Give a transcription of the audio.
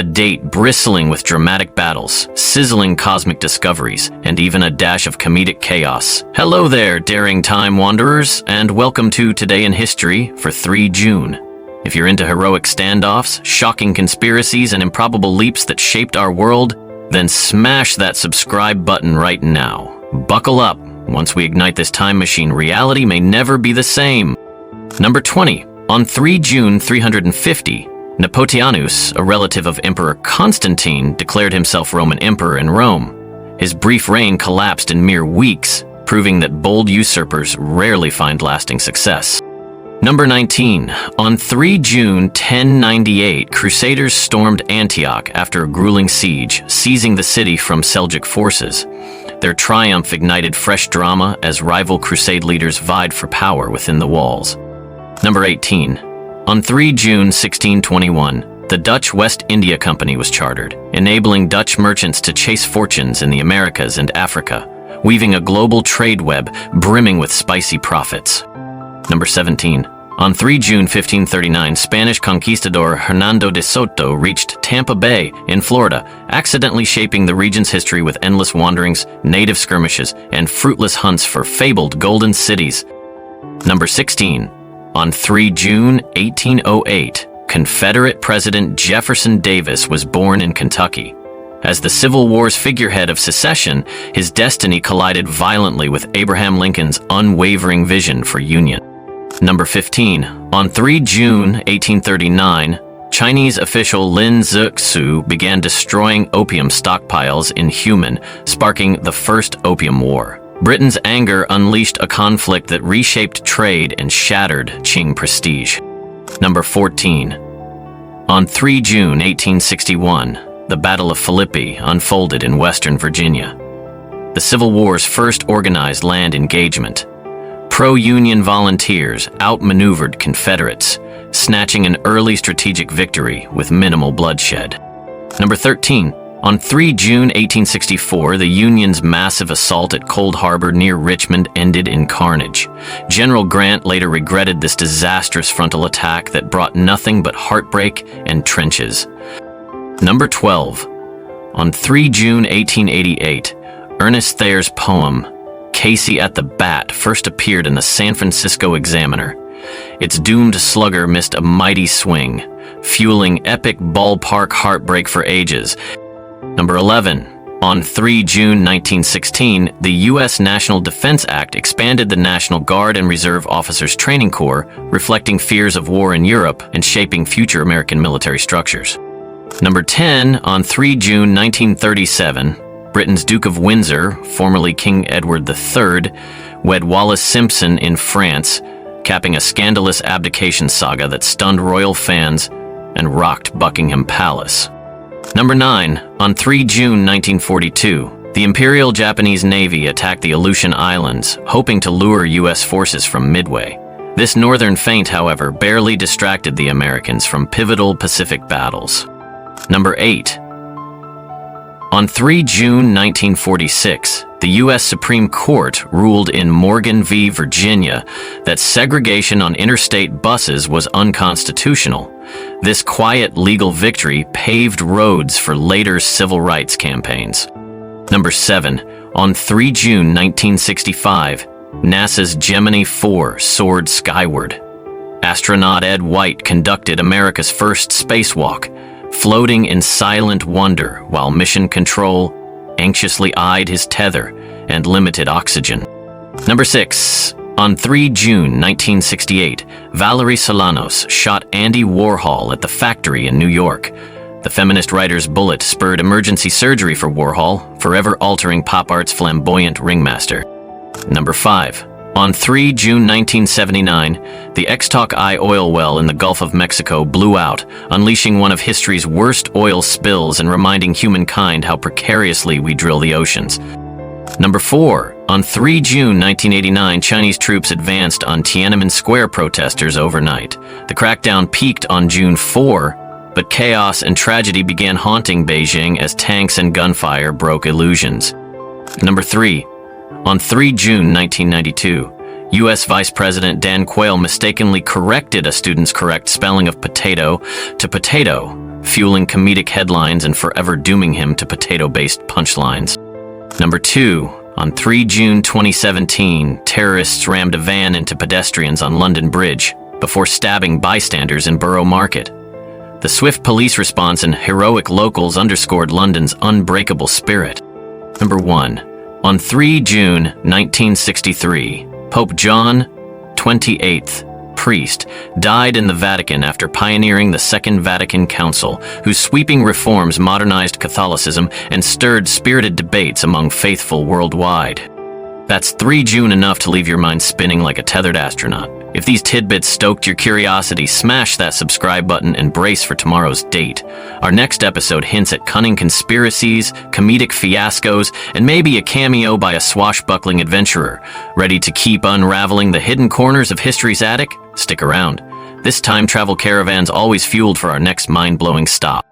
A date bristling with dramatic battles, sizzling cosmic discoveries, and even a dash of comedic chaos. Hello there, daring time wanderers, and welcome to Today in History for 3 June. If you're into heroic standoffs, shocking conspiracies, and improbable leaps that shaped our world, then smash that subscribe button right now. Buckle up. Once we ignite this time machine, reality may never be the same. Number 20. On 3 June 350, Nepotianus, a relative of Emperor Constantine, declared himself Roman emperor in Rome. His brief reign collapsed in mere weeks, proving that bold usurpers rarely find lasting success. Number 19. On 3 June 1098, Crusaders stormed Antioch after a grueling siege, seizing the city from Seljuk forces. Their triumph ignited fresh drama as rival Crusade leaders vied for power within the walls. Number 18. On 3 June 1621, the Dutch West India Company was chartered, enabling Dutch merchants to chase fortunes in the Americas and Africa, weaving a global trade web brimming with spicy profits. Number 17. On 3 June 1539, Spanish conquistador Hernando de Soto reached Tampa Bay in Florida, accidentally shaping the region's history with endless wanderings, native skirmishes, and fruitless hunts for fabled golden cities. Number 16. On 3 June 1808, Confederate President Jefferson Davis was born in Kentucky. As the Civil War's figurehead of secession, his destiny collided violently with Abraham Lincoln's unwavering vision for union. Number 15. On 3 June 1839, Chinese official Lin Zexu began destroying opium stockpiles in Hunan, sparking the First Opium War. Britain's anger unleashed a conflict that reshaped trade and shattered Qing prestige. Number 14. On 3 June 1861, the Battle of Philippi unfolded in Western Virginia. The Civil War's first organized land engagement. Pro-Union volunteers outmaneuvered Confederates, snatching an early strategic victory with minimal bloodshed. Number 13. On 3 June 1864, the Union's massive assault at Cold Harbor near Richmond ended in carnage. General Grant later regretted this disastrous frontal attack that brought nothing but heartbreak and trenches. Number 12. On 3 June 1888, Ernest Thayer's poem, Casey at the Bat, first appeared in the San Francisco Examiner. Its doomed slugger missed a mighty swing, fueling epic ballpark heartbreak for ages. Number 11. On 3 June 1916, the U.S. National Defense Act expanded the National Guard and Reserve Officers Training Corps, reflecting fears of war in Europe and shaping future American military structures. Number 10. On 3 June 1937, Britain's Duke of Windsor, formerly King Edward III, wed Wallis Simpson in France, capping a scandalous abdication saga that stunned royal fans and rocked Buckingham Palace. Number 9. On 3 June 1942, the Imperial Japanese Navy attacked the Aleutian Islands, hoping to lure U.S. forces from Midway. This northern feint, however, barely distracted the Americans from pivotal Pacific battles. Number 8. On 3 June 1946, the U.S. Supreme Court ruled in Morgan v. Virginia that segregation on interstate buses was unconstitutional. This quiet legal victory paved roads for later civil rights campaigns. Number 7. On 3 June 1965, NASA's Gemini 4 soared skyward. Astronaut Ed White conducted America's first spacewalk, floating in silent wonder while Mission Control anxiously eyed his tether and limited oxygen. Number 6. On 3 June 1968, Valerie Solanos shot Andy Warhol at the Factory in New York. The feminist writer's bullet spurred emergency surgery for Warhol, forever altering pop art's flamboyant ringmaster. Number 5. On 3 June 1979, the Extok I oil well in the Gulf of Mexico blew out, unleashing one of history's worst oil spills and reminding humankind how precariously we drill the oceans. Number 4. On 3 June 1989, Chinese troops advanced on Tiananmen Square protesters overnight. The crackdown peaked on June 4, but chaos and tragedy began haunting Beijing as tanks and gunfire broke illusions. Number 3. On 3 June 1992, U.S. Vice President Dan Quayle mistakenly corrected a student's correct spelling of potato to potato, fueling comedic headlines and forever dooming him to potato-based punchlines. Number 2. On 3 June 2017, terrorists rammed a van into pedestrians on London Bridge before stabbing bystanders in Borough Market. The swift police response and heroic locals underscored London's unbreakable spirit. Number 1. On 3 June 1963, Pope John XXVIII, priest, died in the Vatican after pioneering the Second Vatican Council, whose sweeping reforms modernized Catholicism and stirred spirited debates among faithful worldwide. That's 3 June enough to leave your mind spinning like a tethered astronaut. If these tidbits stoked your curiosity, smash that subscribe button and brace for tomorrow's date. Our next episode hints at cunning conspiracies, comedic fiascos, and maybe a cameo by a swashbuckling adventurer. Ready to keep unraveling the hidden corners of history's attic? Stick around. This time travel caravan's always fueled for our next mind-blowing stop.